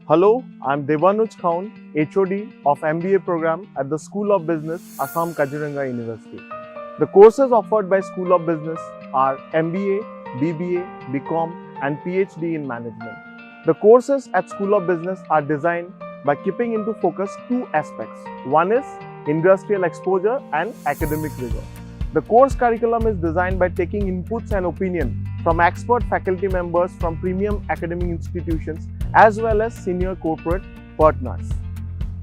Hello, I'm Debanuj Khound, HOD of MBA program at the School of Business, Assam Kaziranga University. The courses offered by School of Business are MBA, BBA, BCom and PhD in Management. The courses at School of Business are designed by keeping into focus two aspects. One is industrial exposure and academic rigor. The course curriculum is designed by taking inputs and opinion from expert faculty members from premium academic institutions as well as senior corporate partners.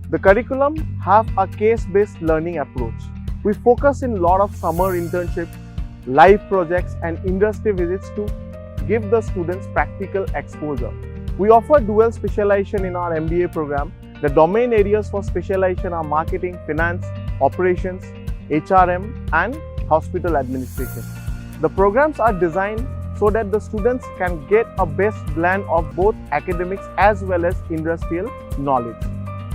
The curriculum have a case-based learning approach. We focus in a lot of summer internships, live projects and industry visits to give the students practical exposure. We offer dual specialization in our MBA program. The domain areas for specialization are marketing, finance, operations, HRM and hospital administration. The programs are designed so that the students can get a best blend of both academics as well as industrial knowledge.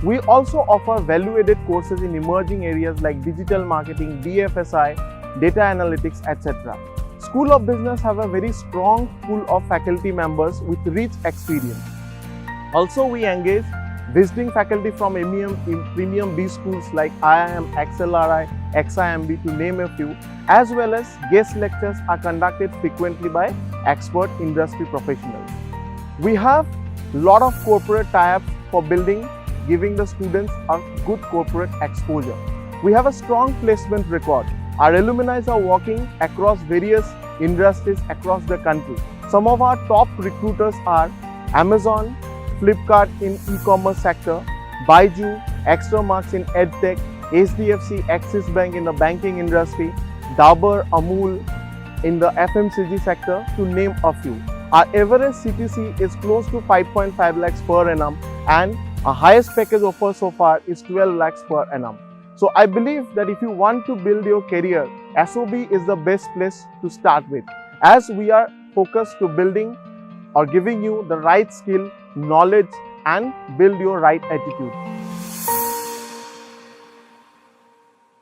We also offer value-added courses in emerging areas like digital marketing, BFSI, data analytics, etc. School of Business have a very strong pool of faculty members with rich experience. Also, we engage visiting faculty from premium B schools like IIM, XLRI, XIMB to name a few, as well as guest lectures are conducted frequently by expert industry professionals. We have a lot of corporate tie-ups for giving the students a good corporate exposure. We have a strong placement record. Our alumni are working across various industries across the country. Some of our top recruiters are Amazon, Flipkart in e-commerce sector, Baiju, Extra Marks in EdTech, HDFC, Axis Bank in the banking industry, Dabur, Amul in the FMCG sector, to name a few. Our average CTC is close to 5.5 lakhs per annum and our highest package offer so far is 12 lakhs per annum. So I believe that if you want to build your career, SOB is the best place to start with, as we are focused to building or giving you the right skill, knowledge and build your right attitude.